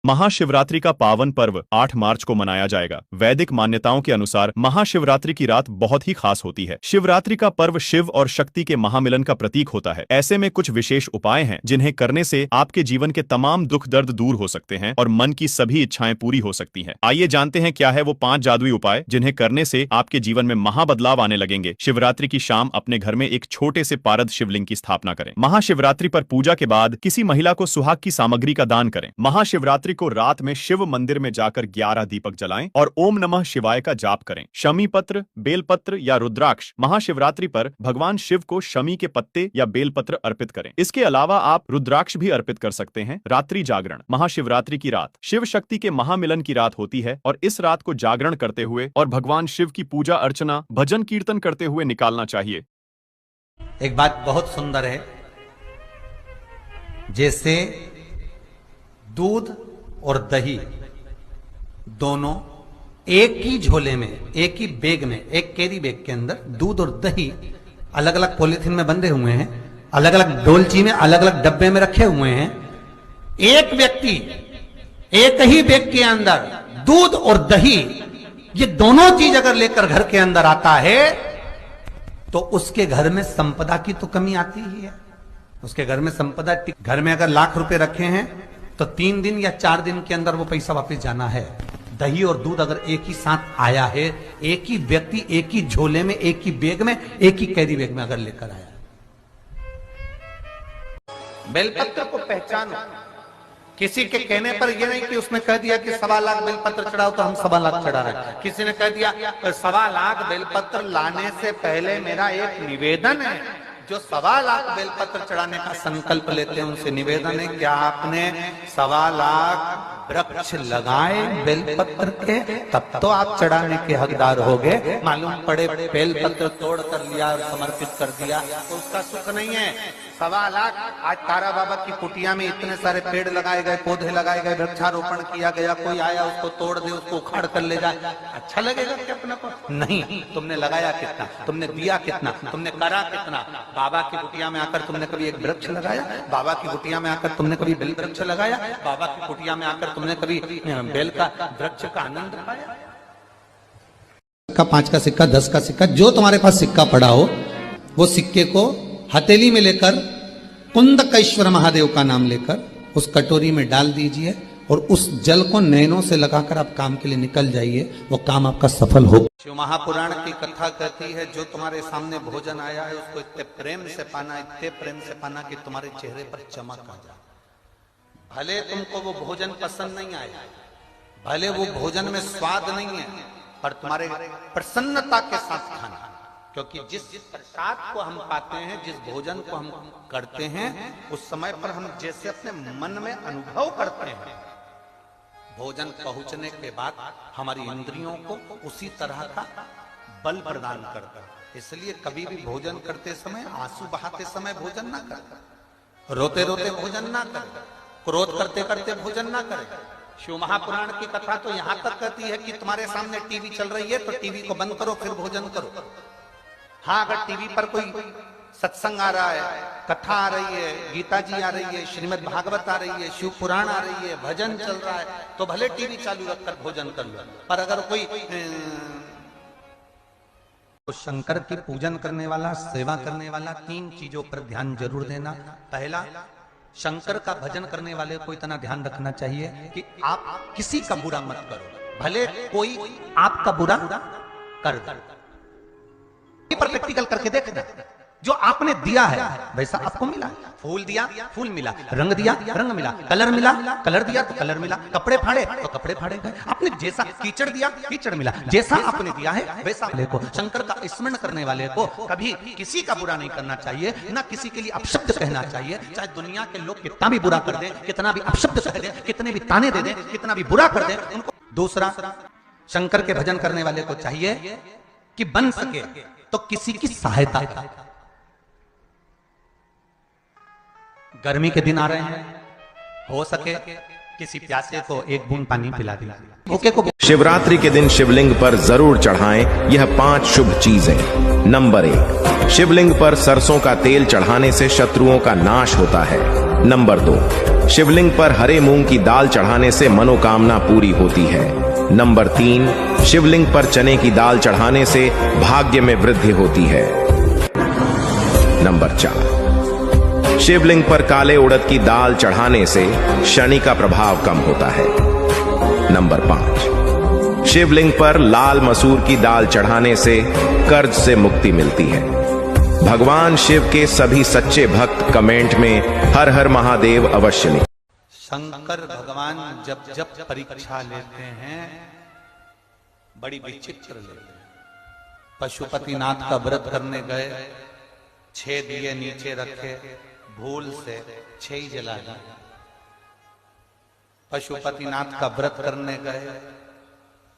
महाशिवरात्रि का पावन पर्व 8 मार्च को मनाया जाएगा। वैदिक मान्यताओं के अनुसार महाशिवरात्रि की रात बहुत ही खास होती है। शिवरात्रि का पर्व शिव और शक्ति के महामिलन का प्रतीक होता है। ऐसे में कुछ विशेष उपाय हैं जिन्हें करने से आपके जीवन के तमाम दुख दर्द दूर हो सकते हैं और मन की सभी इच्छाएं पूरी हो सकती हैं। आइए जानते हैं क्या है वो 5 जादुई उपाय जिन्हें करने से आपके जीवन में महाबदलाव आने लगेंगे। शिवरात्रि की शाम अपने घर में एक छोटे से पारद शिवलिंग की स्थापना करें। महाशिवरात्रि पर पूजा के बाद किसी महिला को सुहाग की सामग्री का दान करें। महाशिवरात्रि को रात में शिव मंदिर में जाकर 11 दीपक जलाएं और ओम नमः शिवाय का जाप करें। शमी पत्र, बेलपत्र या रुद्राक्ष महाशिवरात्रि पर भगवान शिव को शमी के पत्ते या बेलपत्र अर्पित करें। इसके अलावा आप रुद्राक्ष भी अर्पित कर सकते हैं। रात्रि जागरण महाशिवरात्रि की रात शिव शक्ति के महामिलन की रात होती है और इस रात को जागरण करते हुए और भगवान शिव की पूजा अर्चना भजन कीर्तन करते हुए निकालना चाहिए। एक बात बहुत सुंदर है, जैसे दूध और दही दोनों एक ही झोले में, एक ही बैग में, एक कैरी बैग के अंदर दूध और दही अलग अलग पॉलिथीन में बंधे हुए हैं, अलग अलग डोलची में, अलग अलग डब्बे में रखे हुए हैं। एक व्यक्ति एक ही बैग के अंदर दूध और दही ये दोनों चीज अगर लेकर घर के अंदर आता है तो उसके घर में संपदा की तो कमी आती ही है। उसके घर में संपदा, घर में अगर लाख रुपए रखे हैं तो 3 दिन या 4 दिन के अंदर वो पैसा वापस जाना है। दही और दूध अगर एक ही साथ आया है, एक ही व्यक्ति एक ही झोले में, एक ही बैग में, एक ही कैरी बैग में अगर लेकर आया है। बेलपत्र को पहचानो। किसी के कहने पर यह नहीं कि उसने कह दिया कि 1.25 लाख बेलपत्र चढ़ाओ तो हम 1.25 लाख चढ़ा रहे हैं। किसी ने कह दिया 1.25 लाख बेलपत्र लाने से पहले मेरा एक निवेदन है। जो 1.25 लाख बेलपत्र चढ़ाने का संकल्प लेते हैं उनसे निवेदन है, क्या आपने 1.25 लाख वृक्ष लगाए बेलपत्र के, तब तो आप चढ़ाने के हकदार हो गए। मालूम पड़े बेलपत्र तोड़ कर लिया और समर्पित कर दिया तो उसका सुख नहीं है। 1.25 लाख आज तारा बाबा की कुटिया में इतने सारे पेड़ लगाए गए, पौधे लगाए गए, वृक्षारोपण किया गया, कोई आया उसको तोड़ दे, उसको उखाड़ कर ले जाए, अच्छा लगेगा क्या अपने को? नहीं। तुमने लगाया कितना, तुमने दिया कितना, तुमने करा कितना। बाबा की कुटिया में आकर तुमने कभी एक वृक्ष लगाया? बाबा की कुटिया में आकर तुमने कभी बेल वृक्ष लगाया? बाबा की कुटिया में आकर तुमने कभी बेल का वृक्ष का आनंद पाया? 5 का सिक्का, 10 का सिक्का, जो तुम्हारे पास सिक्का पड़ा हो वो सिक्के को हथेली में लेकर कुंदकेश्वर महादेव का नाम लेकर उस कटोरी में डाल दीजिए और उस जल को नैनों से लगाकर आप काम के लिए निकल जाइए, वो काम आपका सफल हो। शिव महापुराण की कथा कहती है, जो तुम्हारे सामने भोजन आया है उसको इतने प्रेम से पाना, इतने प्रेम से पाना कि तुम्हारे चेहरे पर चमक आ जाए। भले तुमको वो भोजन पसंद नहीं आया, भले वो भोजन में स्वाद नहीं है, पर तुम्हारे प्रसन्नता के साथ खाना। क्योंकि जिस प्रसाद को हम पाते हैं, जिस भोजन को हम करते हैं, उस समय पर हम जैसे अपने मन में अनुभव करते हैं, भोजन पहुंचने के बाद हमारी इंद्रियों को उसी तरह का बल प्रदान करता है। इसलिए कभी भी भोजन करते समय आंसू बहाते समय भोजन ना करें, रोते रोते भोजन ना करें, क्रोध करते करते भोजन ना करें। शिव महापुराण की कथा तो यहां तक कहती है कि तुम्हारे सामने टीवी चल रही है तो टीवी को बंद करो फिर भोजन करो। हाँ, अगर टीवी पर कोई सत्संग आ रहा है, कथा आ रही है, गीता जी आ रही है, श्रीमद् भागवत आ रही है, शिव पुराण आ रही है, भजन चल रहा है, तो भले टीवी चालू रखकर भोजन कर लो। पर अगर कोई तो शंकर की पूजन करने वाला, सेवा करने वाला 3 चीजों पर ध्यान जरूर देना। पहला, शंकर का भजन करने वाले को इतना ध्यान रखना चाहिए कि आप किसी का बुरा मत करो, भले कोई आपका बुरा कर दे। पर प्रैक्टिकल करके देखना, जो आपने दिया है वैसा आपको मिला। फूल दिया, फूल मिला, रंग दिया, रंग मिला, कलर मिला, कलर दिया तो कलर मिला, कपड़े फाड़े तो कपड़े फाड़े गए। आपने जैसा कीचड़ दिया, कीचड़ मिला, जैसा आपने दिया है वैसा को। शंकर का स्मरण करने वाले को कभी किसी का बुरा नहीं करना चाहिए, ना किसी के लिए अपशब्द कहना चाहिए। चाहे दुनिया के लोग कितना भी बुरा कर दें, कितना भी अपशब्द कह दें, कितने भी ताने दे दें, कितना भी बुरा कर दें उनको। दूसरा, शंकर के भजन करने वाले को चाहिए कि बन सके तो किसी की सहायता करें। गर्मी के दिन आ रहे हैं, हो सके किसी प्यासे को 1 बूंद पानी पिला दिला। ओके को शिवरात्रि के दिन शिवलिंग पर जरूर चढ़ाएं यह 5 शुभ चीजें। नंबर 1, शिवलिंग पर सरसों का तेल चढ़ाने से शत्रुओं का नाश होता है। नंबर 2, शिवलिंग पर हरे मूंग की दाल चढ़ाने से मनोकामना पूरी होती है। नंबर 3, शिवलिंग पर चने की दाल चढ़ाने से भाग्य में वृद्धि होती है। नंबर 4, शिवलिंग पर काले उड़द की दाल चढ़ाने से शनि का प्रभाव कम होता है। नंबर 5, शिवलिंग पर लाल मसूर की दाल चढ़ाने से कर्ज से मुक्ति मिलती है। भगवान शिव के सभी सच्चे भक्त कमेंट में हर हर महादेव अवश्य लिखें। शंकर भगवान जब जब परीक्षा लेते हैं बड़ी विचित्र लेते हैं। पशुपतिनाथ का व्रत करने गए, 6 दिए नीचे रखे, भूल से 6 ही जला दिए। पशुपतिनाथ का व्रत करने गए,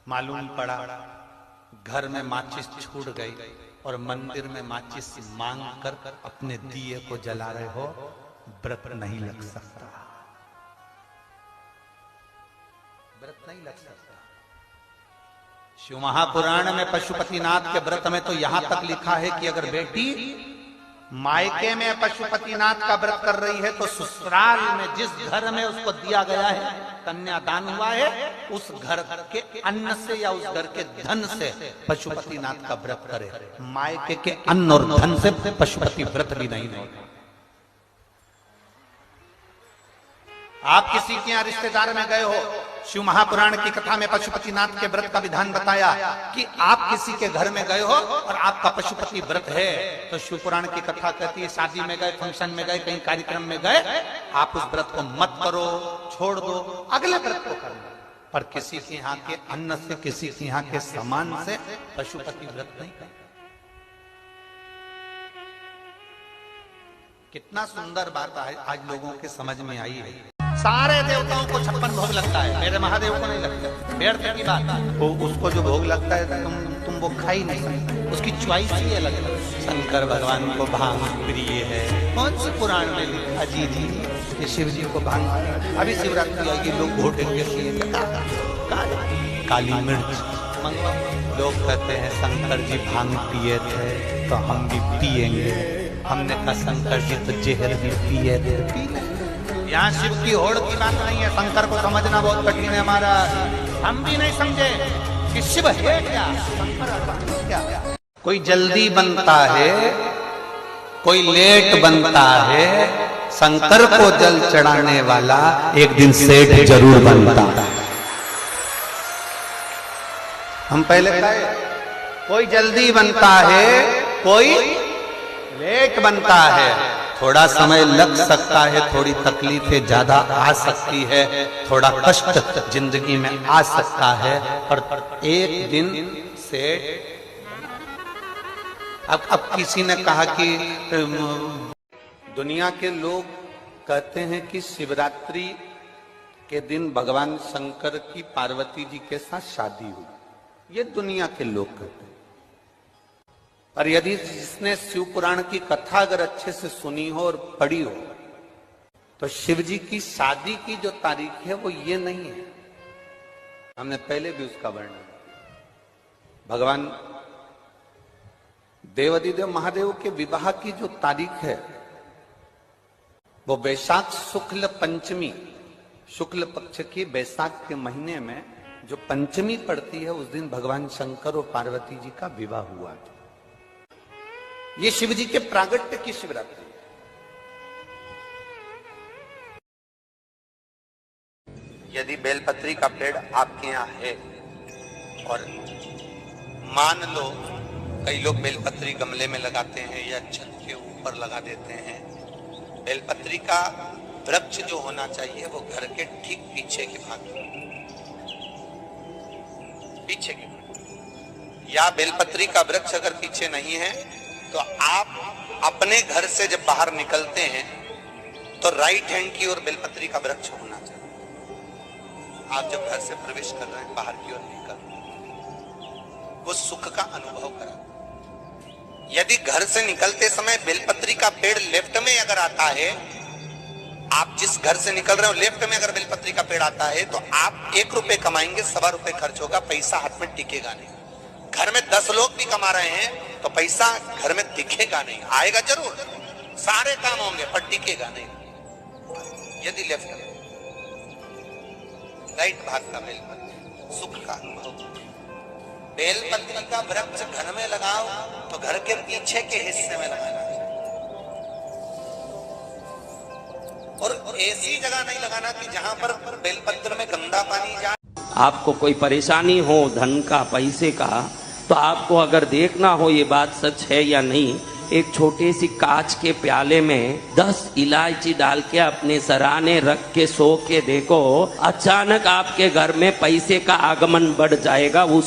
मालूम पड़ा घर में माचिस छूट गई और मंदिर में माचिस मांग कर अपने दिए को जला रहे हो, व्रत नहीं लग सकता, व्रत नहीं लग सकता। शिव महापुराण में पशुपतिनाथ के व्रत में तो यहां तक लिखा है कि अगर बेटी मायके में पशुपतिनाथ का व्रत कर रही है तो ससुराल में जिस घर में उसको दिया गया है, कन्यादान हुआ है, उस घर के अन्न से या उस घर के धन से पशुपतिनाथ का व्रत करे। मायके के अन्न और धन से पशुपति व्रत भी नहीं होगा। आप किसी के यहाँ रिश्तेदार में गए हो, शिव महापुराण की कथा में पशुपतिनाथ के व्रत का विधान बताया कि आप किसी के घर में गए हो और आपका पशुपति व्रत है, तो शिव पुराण की कथा कहती है शादी में गए, फंक्शन में गए, कहीं कार्यक्रम में गए, आप उस व्रत को मत करो, छोड़ दो, अगले व्रत को करना। पर किसी के यहाँ के अन्न से, किसी के यहाँ के सामान से पशुपति व्रत नहीं करना। कितना सुंदर बात आज लोगों के समझ में आई है। सारे देवताओं को 56 भोग लगता है, मेरे महादेव को नहीं लगता। व्यर्थ की बात, वो उसको जो भोग लगता है तुम वो खा ही नहीं सकते, उसकी चॉइस ही अलग है। शंकर भगवान को भांग प्रिय है, कौन से पुराण में लिखा जी कि शिव जी को भांग, अभी शिवरात्रि आएगी लोग घोटेंगे काली मिर्च मंगवा। लोग कहते हैं शंकर जी भांग पिए थे तो हम भी पिएंगे। हमने कहा शंकर जी तो जहर भी पिए थे, पी लें। यहाँ शिव की होड़ की बात नहीं है, शंकर को समझना बहुत कठिन है हमारा। हम भी नहीं समझे कि शिव है क्या, शंकर क्या। कोई जल्दी बनता है, कोई लेट बनता है, शंकर को जल चढ़ाने वाला एक दिन सेठ जरूर बनता है। हम पहले कहे कोई जल्दी बनता है, कोई लेट बनता है। थोड़ा समय लग सकता है, थोड़ी तकलीफें ज्यादा आ सकती है, थोड़ा कष्ट जिंदगी में आ सकता है, पर एक दिन से अब किसी ने कहा कि दुनिया के लोग कहते हैं कि शिवरात्रि के दिन भगवान शंकर की पार्वती जी के साथ शादी हुई। ये दुनिया के लोग कहते हैं। और यदि जिसने शिव पुराण की कथा अगर अच्छे से सुनी हो और पढ़ी हो तो शिव जी की शादी की जो तारीख है वो ये नहीं है। हमने पहले भी उसका वर्णन, भगवान देवाधिदेव महादेव के विवाह की जो तारीख है वो वैशाख शुक्ल पंचमी, शुक्ल पक्ष की वैशाख के महीने में जो पंचमी पड़ती है उस दिन भगवान शंकर और पार्वती जी का विवाह हुआ था। ये शिव जी के प्रागट्य की शिवरात्रि। यदि बेलपत्री का पेड़ आपके यहाँ है और मान लो कई लोग बेलपत्री गमले में लगाते हैं या छत के ऊपर लगा देते हैं, बेलपत्री का वृक्ष जो होना चाहिए वो घर के ठीक पीछे के भाग में, पीछे के भाग। या बेलपत्री का वृक्ष अगर पीछे नहीं है तो आप अपने घर से जब बाहर निकलते हैं तो राइट हैंड की ओर बेलपत्री का वृक्ष होना चाहिए। आप जब घर से प्रवेश कर रहे हैं, बाहर की ओर निकल, वो सुख का अनुभव करा। यदि घर से निकलते समय बेलपत्री का पेड़ लेफ्ट में अगर आता है, आप जिस घर से निकल रहे हो लेफ्ट में अगर बेलपत्री का पेड़ आता है तो आप 1 रुपए कमाएंगे, 1.25 रुपए खर्च होगा, पैसा हाथ में टिकेगा नहीं। घर में 10 लोग भी कमा रहे हैं तो पैसा घर में दिखेगा नहीं, आएगा जरूर, सारे काम होंगे पर टिकेगा नहीं। यदि लेफ्ट में, राइट भाग का बेलपत्र सुख का अनुभव। बेलपत्री का वृक्ष घर में लगाओ तो घर के पीछे के हिस्से में लगाना है, और ऐसी जगह नहीं लगाना कि जहां पर बेलपत्र में गंदा पानी जाए। आपको कोई परेशानी हो धन का, पैसे का, तो आपको अगर देखना हो ये बात सच है या नहीं, एक छोटे सी कांच के प्याले में 10 इलायची डाल के अपने सराहने रख के सो के देखो, अचानक आपके घर में पैसे का आगमन बढ़ जाएगा। उस